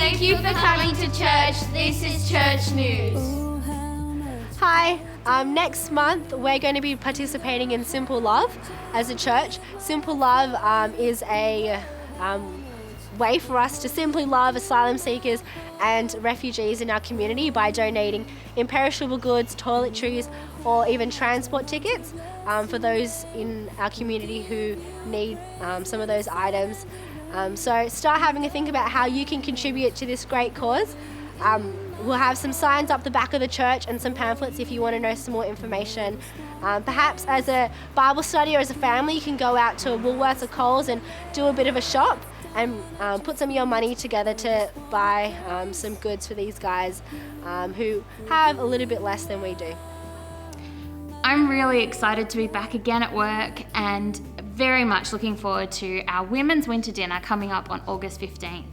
Thank you for coming to church. This is Church News. Hi, next month we're going to be participating in Simple Love as a church. Simple Love is a way for us to simply love asylum seekers and refugees in our community by donating imperishable goods, toiletries, or even transport tickets for those in our community who need some of those items. So start having a think about how you can contribute to this great cause. We'll have some signs up the back of the church and some pamphlets if you want to know some more information. Perhaps as a Bible study or as a family, you can go out to Woolworths or Coles and do a bit of a shop and put some of your money together to buy some goods for these guys who have a little bit less than we do. I'm really excited to be back again at work and very much looking forward to our Women's Winter Dinner coming up on August 15th.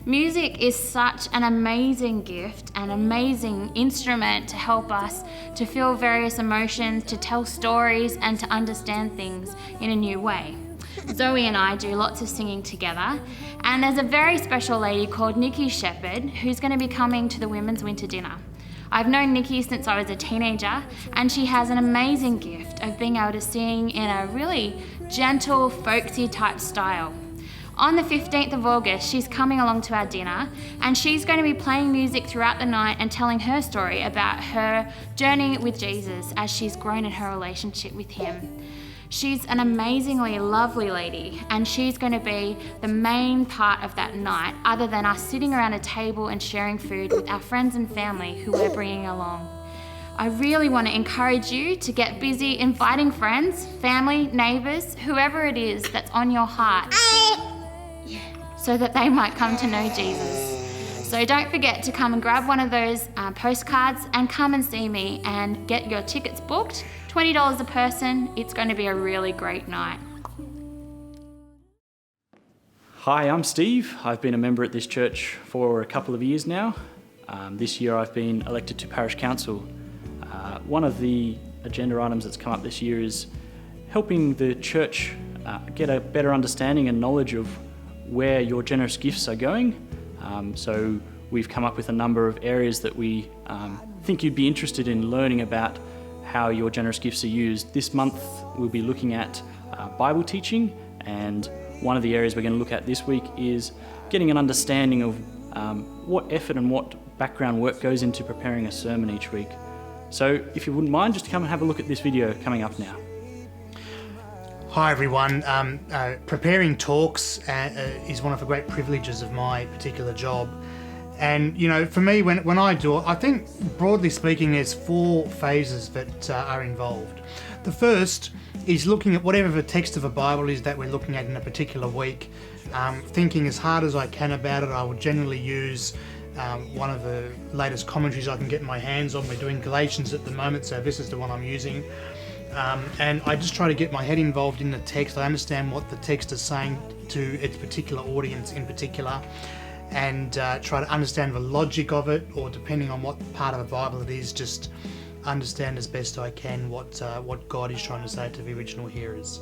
Music is such an amazing gift, an amazing instrument to help us to feel various emotions, to tell stories and to understand things in a new way. Zoe and I do lots of singing together, and there's a very special lady called Nikki Shepherd who's going to be coming to the Women's Winter Dinner. I've known Nikki since I was a teenager, and she has an amazing gift of being able to sing in a really gentle, folksy type style. On the 15th of August, she's coming along to our dinner, and she's going to be playing music throughout the night and telling her story about her journey with Jesus as she's grown in her relationship with him. She's an amazingly lovely lady, and she's going to be the main part of that night, other than us sitting around a table and sharing food with our friends and family who we're bringing along. I really want to encourage you to get busy inviting friends, family, neighbours, whoever it is that's on your heart, so that they might come to know Jesus. So don't forget to come and grab one of those postcards and come and see me and get your tickets booked. $20 a person. It's going to be a really great night. Hi, I'm Steve. I've been a member at this church for a couple of years now. This year I've been elected to parish council. One of the agenda items that's come up this year is helping the church get a better understanding and knowledge of where your generous gifts are going. So we've come up with a number of areas that we think you'd be interested in learning about how your generous gifts are used. This month we'll be looking at Bible teaching, and one of the areas we're going to look at this week is getting an understanding of what effort and what background work goes into preparing a sermon each week. So if you wouldn't mind, just come and have a look at this video coming up now. Hi everyone. Preparing talks is one of the great privileges of my particular job. And you know, for me, when I do it, I think broadly speaking there's 4 phases that are involved. The first is looking at whatever the text of a Bible is that we're looking at in a particular week, thinking as hard as I can about it. I would generally use one of the latest commentaries I can get my hands on. We're doing Galatians at the moment, so this is the one I'm using. And I just try to get my head involved in the text. I understand what the text is saying to its particular audience in particular, and try to understand the logic of it, or depending on what part of the Bible it is, just understand as best I can what God is trying to say to the original hearers.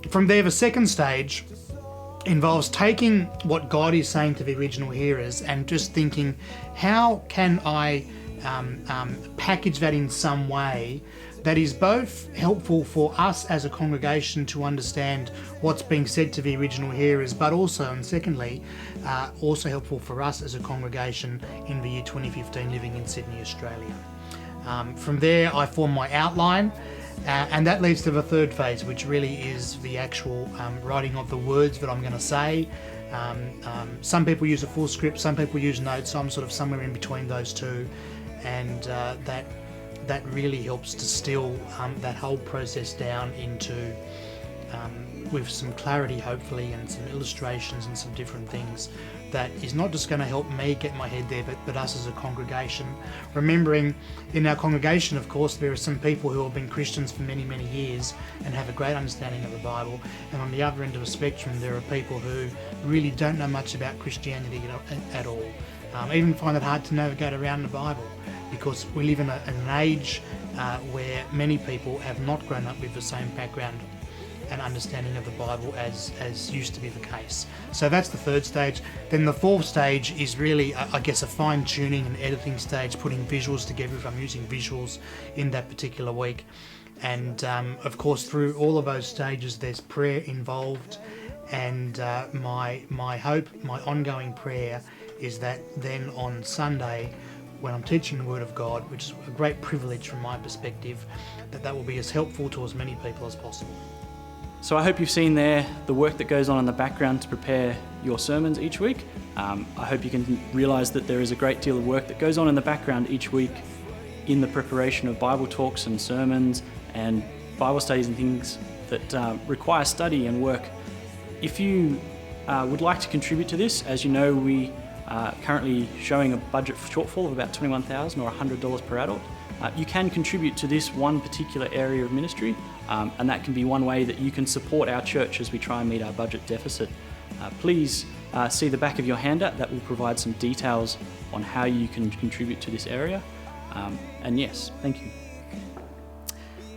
From there, the second stage involves taking what God is saying to the original hearers and just thinking, how can I package that in some way that is both helpful for us as a congregation to understand what's being said to the original hearers, but also, and secondly, also helpful for us as a congregation in the year 2015 living in Sydney, Australia. From there, I form my outline, and that leads to the third phase, which really is the actual writing of the words that I'm going to say. Some people use a full script, some people use notes, so I'm sort of somewhere in between those two, and that really helps distill that whole process down into, with some clarity hopefully, and some illustrations and some different things, that is not just going to help me get my head there, but us as a congregation. Remembering in our congregation, of course, there are some people who have been Christians for many, many years and have a great understanding of the Bible, and on the other end of the spectrum there are people who really don't know much about Christianity at all, even find it hard to navigate around the Bible, because we live in an age where many people have not grown up with the same background and understanding of the Bible as used to be the case. So that's the third stage. Then the fourth stage is really, I guess, a fine-tuning and editing stage, putting visuals together if I'm using visuals in that particular week. And of course, through all of those stages, there's prayer involved. And my hope, my ongoing prayer is that then on Sunday, when I'm teaching the Word of God, which is a great privilege from my perspective, that will be as helpful to as many people as possible. So I hope you've seen there the work that goes on in the background to prepare your sermons each week. I hope you can realise that there is a great deal of work that goes on in the background each week in the preparation of Bible talks and sermons and Bible studies and things that require study and work. If you would like to contribute to this, as you know, we are currently showing a budget shortfall of about $21,000 or $100 per adult. You can contribute to this one particular area of ministry, and that can be one way that you can support our church as we try and meet our budget deficit. Please see the back of your handout. That will provide some details on how you can contribute to this area. And yes, thank you.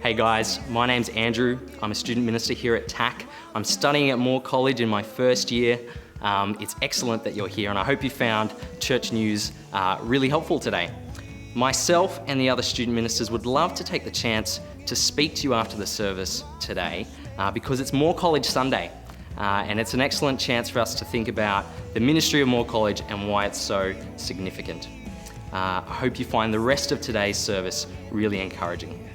Hey guys, my name's Andrew. I'm a student minister here at TAC. I'm studying at Moore College in my first year. It's excellent that you're here, and I hope you found Church News really helpful today. Myself and the other student ministers would love to take the chance to speak to you after the service today because it's Moore College Sunday, and it's an excellent chance for us to think about the ministry of Moore College and why it's so significant. I hope you find the rest of today's service really encouraging.